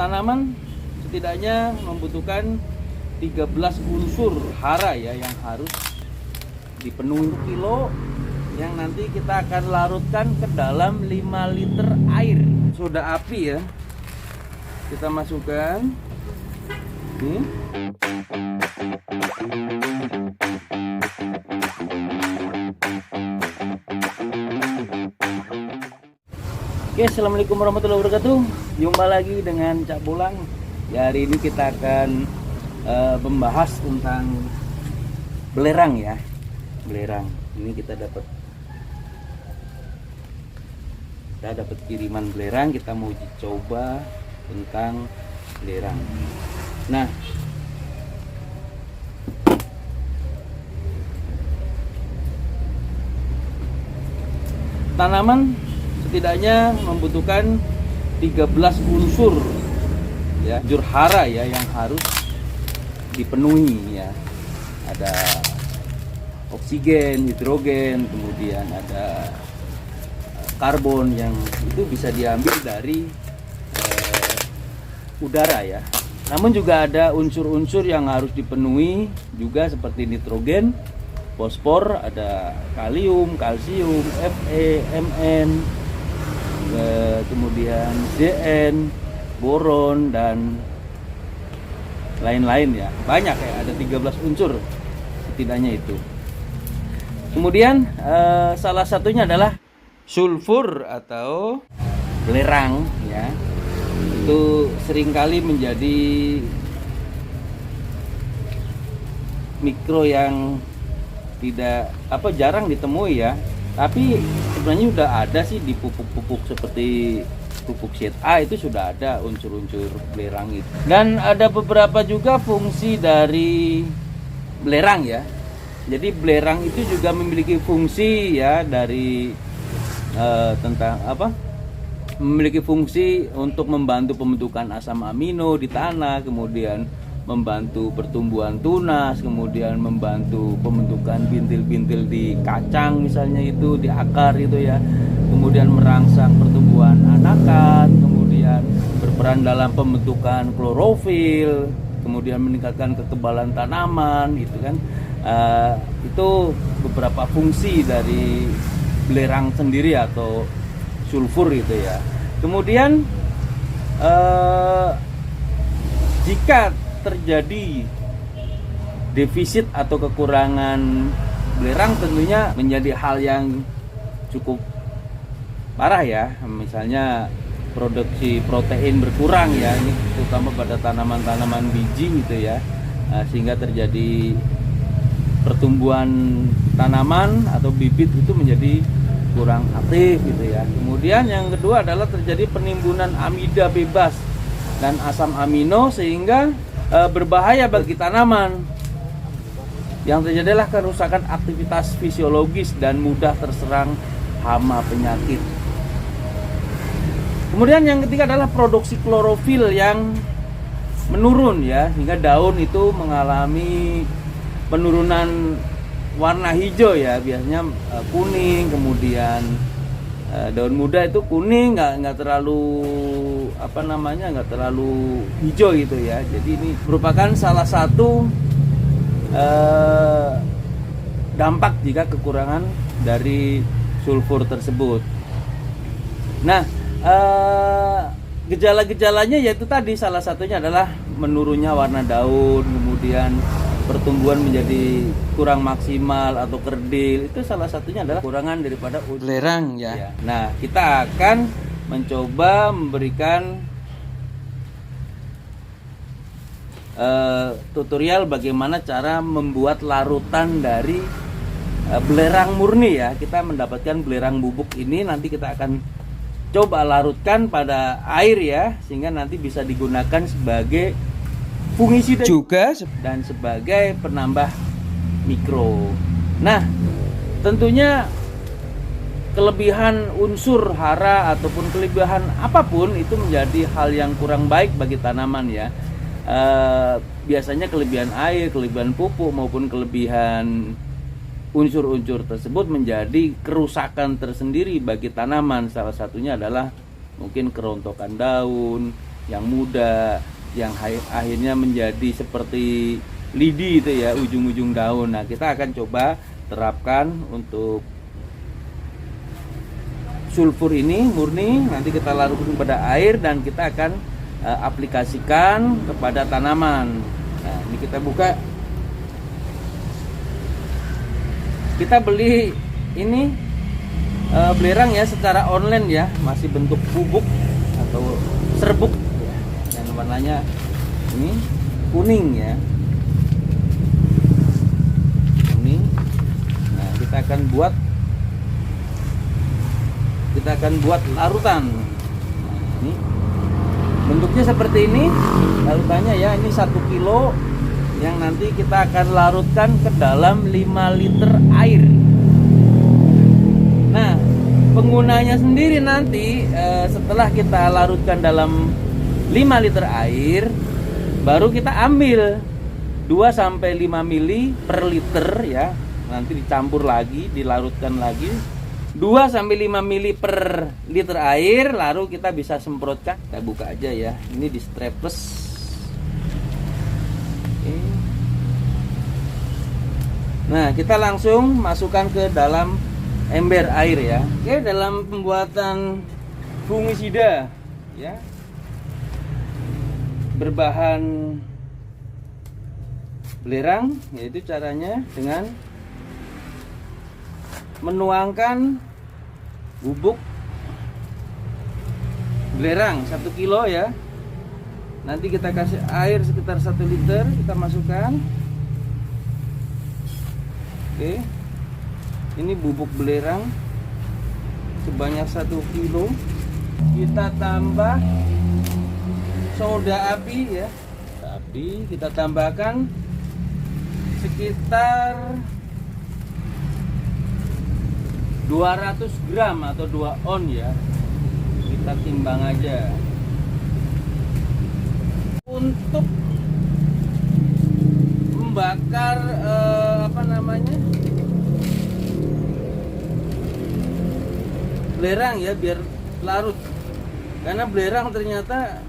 Tanaman setidaknya membutuhkan 13 unsur hara ya yang harus dipenuhi kilo, yang nanti kita akan larutkan ke dalam 5 liter air. Soda api ya, kita masukkan ini. Oke, assalamualaikum warahmatullahi wabarakatuh. Jumpa lagi dengan Cak Bolang. Ya, hari ini kita akan membahas tentang belerang ya. Belerang. Ini kita dapat kiriman belerang. Kita mau coba tentang belerang. Nah, tanaman setidaknya membutuhkan 13 unsur ya, unsur hara ya yang harus dipenuhi ya. Ada oksigen, hidrogen, kemudian ada karbon yang itu bisa diambil dari udara ya. Namun juga ada unsur-unsur yang harus dipenuhi juga seperti nitrogen, fosfor, ada kalium, kalsium, Fe, Mn, kemudian Zn, boron, dan lain-lain ya. Banyak ya, ada 13 unsur setidaknya itu. Kemudian salah satunya adalah sulfur atau belerang ya. Itu seringkali menjadi mikro yang jarang ditemui ya. Tapi sebenarnya udah ada sih di pupuk-pupuk seperti pupuk ZA, itu sudah ada unsur-unsur belerang itu. Dan ada beberapa juga fungsi dari belerang ya. Jadi belerang itu juga memiliki fungsi ya dari memiliki fungsi untuk membantu pembentukan asam amino di tanah, kemudian membantu pertumbuhan tunas, kemudian membantu pembentukan bintil-bintil di kacang misalnya, itu di akar itu ya, kemudian merangsang pertumbuhan anakan, kemudian berperan dalam pembentukan klorofil, kemudian meningkatkan kekebalan tanaman gitu kan. Itu beberapa fungsi dari belerang sendiri atau sulfur itu ya. Kemudian jika terjadi defisit atau kekurangan belerang, tentunya menjadi hal yang cukup parah ya. Misalnya produksi protein berkurang ya, ini terutama pada tanaman-tanaman biji gitu ya, sehingga terjadi pertumbuhan tanaman atau bibit itu menjadi kurang aktif gitu ya. Kemudian yang kedua adalah terjadi penimbunan amida bebas dan asam amino sehingga berbahaya bagi tanaman. Yang terjadi adalah kerusakan aktivitas fisiologis dan mudah terserang hama penyakit. Kemudian yang ketiga adalah produksi klorofil yang menurun ya, sehingga daun itu mengalami penurunan warna hijau ya, biasanya kuning, kemudian daun muda itu kuning, nggak terlalu nggak terlalu hijau gitu ya. Jadi ini merupakan salah satu dampak jika kekurangan dari sulfur tersebut. Nah, gejala-gejalanya yaitu tadi, salah satunya adalah menurunnya warna daun, kemudian pertumbuhan menjadi kurang maksimal atau kerdil. Itu salah satunya adalah kurangan daripada belerang ya. Nah, kita akan mencoba memberikan tutorial bagaimana cara membuat larutan dari belerang murni ya. Kita mendapatkan belerang bubuk ini, nanti kita akan coba larutkan pada air ya, sehingga nanti bisa digunakan sebagai fungisida juga dan sebagai penambah mikro. Nah, tentunya kelebihan unsur hara ataupun kelebihan apapun itu menjadi hal yang kurang baik bagi tanaman ya. Biasanya kelebihan air, kelebihan pupuk maupun kelebihan unsur-unsur tersebut menjadi kerusakan tersendiri bagi tanaman. Salah satunya adalah mungkin kerontokan daun, yang muda, yang akhirnya menjadi seperti lidi itu ya, ujung-ujung daun. Nah, kita akan coba terapkan untuk sulfur ini murni, nanti kita larutkan pada air dan kita akan aplikasikan kepada tanaman. Nah, ini kita buka. Kita beli ini belerang ya secara online ya, masih bentuk bubuk atau serbuk ya, yang warnanya ini kuning ya, kuning. Nah, kita akan buat larutan. Nah, ini bentuknya seperti ini larutannya ya, ini 1 kilo yang nanti kita akan larutkan ke dalam 5 liter air. Nah, penggunanya sendiri nanti setelah kita larutkan dalam 5 liter air, baru kita ambil 2-5 mili per liter ya. Nanti dicampur lagi, dilarutkan lagi 2-5 mili per liter air, lalu kita bisa semprotkan. Kita buka aja ya, ini di strapless. Nah, kita langsung masukkan ke dalam ember air ya. Oke, dalam pembuatan fungisida ya, berbahan belerang, yaitu caranya dengan menuangkan bubuk belerang 1 kilo ya. Nanti kita kasih air sekitar 1 liter, kita masukkan. Oke, ini bubuk belerang sebanyak 1 kilo. Kita tambah soda api ya. Tapi kita tambahkan sekitar 200 gram atau 2 on ya. Kita timbang aja. Untuk membakar belerang ya, biar larut, karena belerang ternyata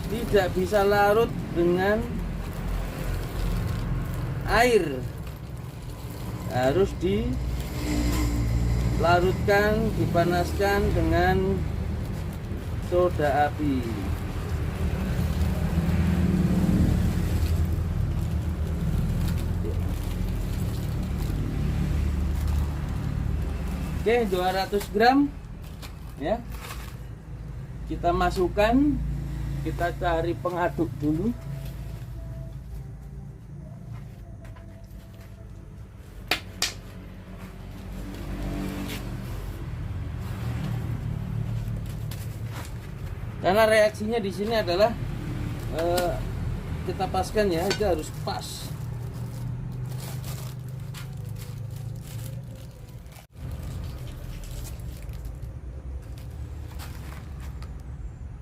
tidak bisa larut dengan air, harus dilarutkan, dipanaskan dengan soda api. Oke, 200 gram ya, kita masukkan. Kita cari pengaduk dulu. Karena reaksinya di sini adalah kita paskan ya, itu harus pas.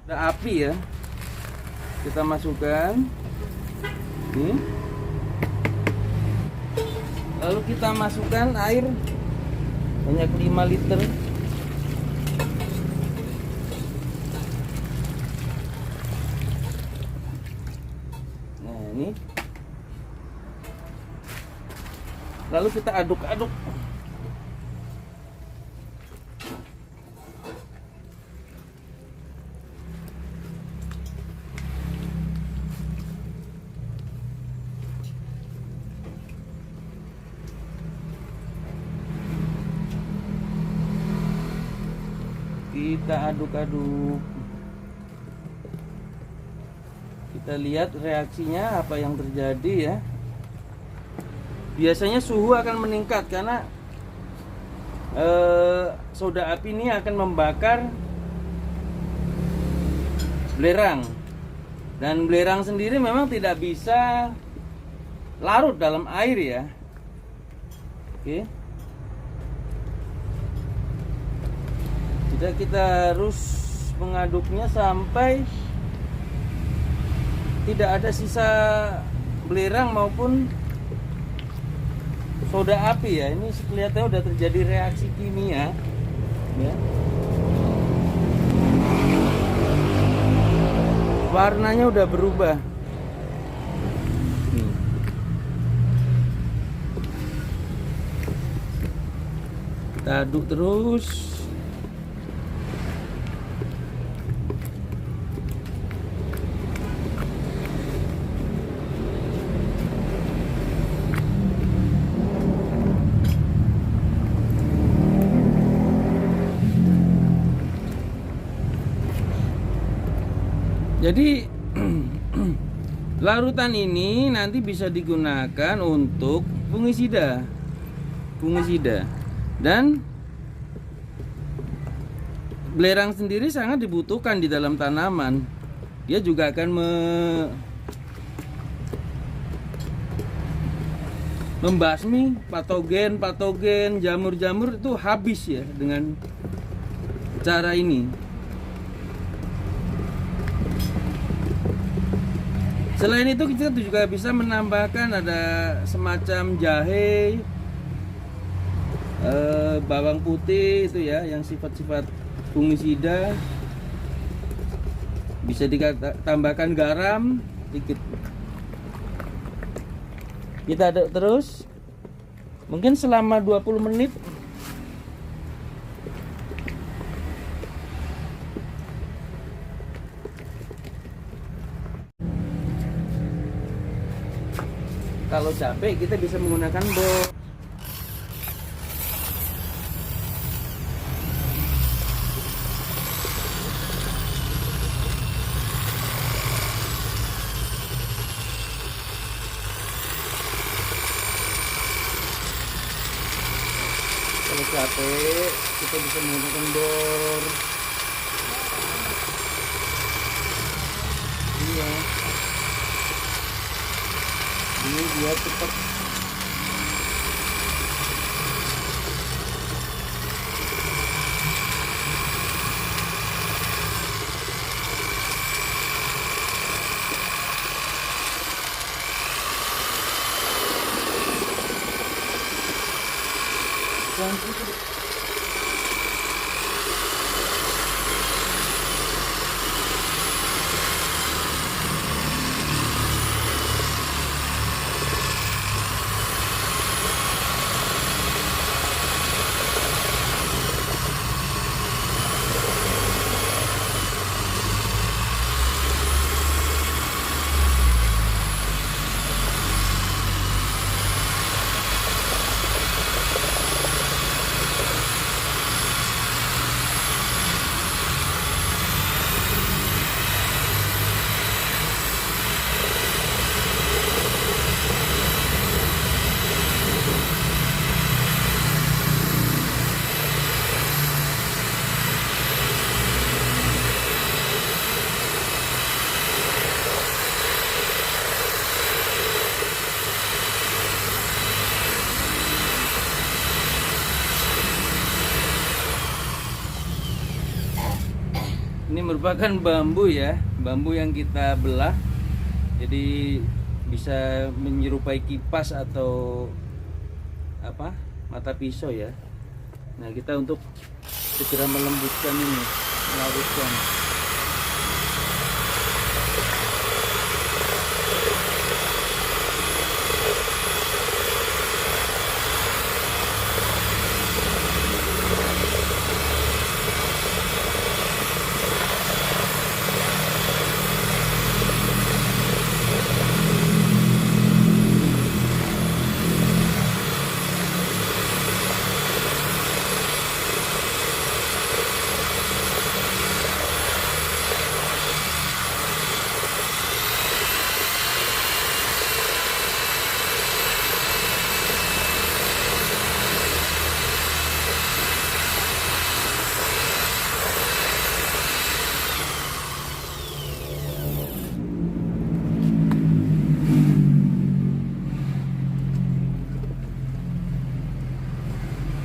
Ada api ya, kita masukkan ini, lalu kita masukkan air banyak 5 liter. Nah, ini lalu kita aduk-aduk. Kita aduk-aduk, kita lihat reaksinya apa yang terjadi ya. Biasanya suhu akan meningkat karena soda api ini akan membakar belerang, dan belerang sendiri memang tidak bisa larut dalam air ya. Oke, jadi kita harus mengaduknya sampai tidak ada sisa belerang maupun soda api ya. Ini kelihatannya udah terjadi reaksi kimia ya. warnanya udah berubah. Nih. Kita aduk terus. Jadi larutan ini nanti bisa digunakan untuk fungisida. Dan belerang sendiri sangat dibutuhkan di dalam tanaman. Dia juga akan membasmi patogen jamur-jamur itu habis ya dengan cara ini. Selain itu kita juga bisa menambahkan ada semacam jahe, bawang putih itu ya, yang sifat-sifat fungisida. Bisa ditambahkan garam sedikit. Kita aduk terus, mungkin selama 20 menit. Kalau capek kita bisa menggunakan box. Kalau capek kita bisa menggunakan bor. Iya. Ini dia cepat. Ini merupakan bambu ya, bambu yang kita belah, jadi bisa menyerupai kipas atau apa, mata pisau ya. Nah kita untuk segera melembutkan ini, melarutkan.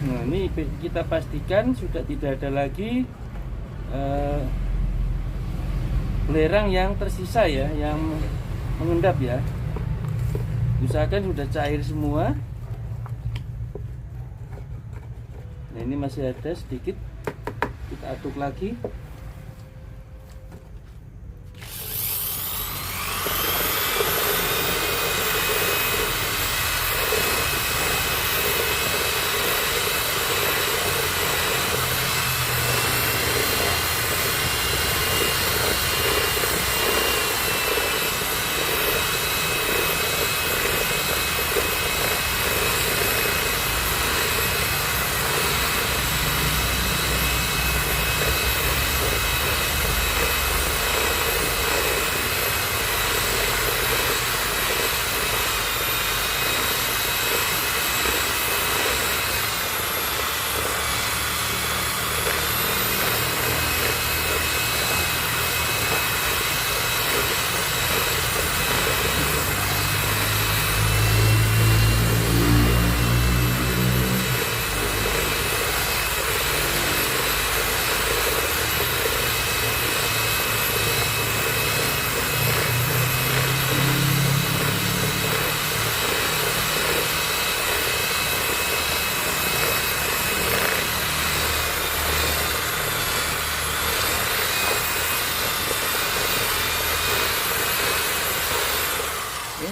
Nah ini kita pastikan sudah tidak ada lagi belerang yang tersisa ya, yang mengendap ya. Usahakan sudah cair semua. Nah ini masih ada sedikit, kita aduk lagi.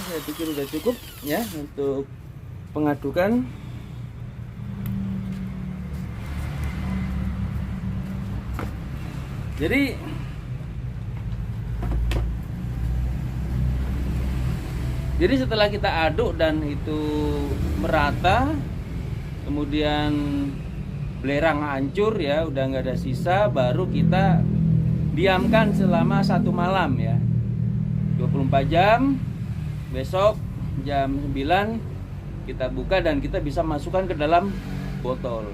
saya pikir udah cukup ya untuk pengadukan. Jadi setelah kita aduk dan itu merata, kemudian belerang hancur ya, udah nggak ada sisa, baru kita diamkan selama 1 malam ya, 24 jam. Besok jam 9 kita buka dan kita bisa masukkan ke dalam botol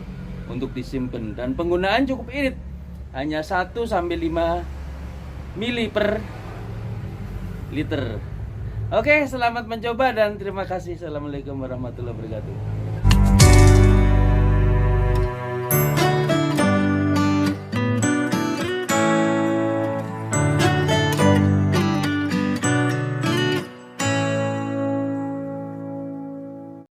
untuk disimpan. Dan penggunaan cukup irit, hanya 1-5 mili per liter. Oke, selamat mencoba dan terima kasih. Assalamualaikum warahmatullahi wabarakatuh.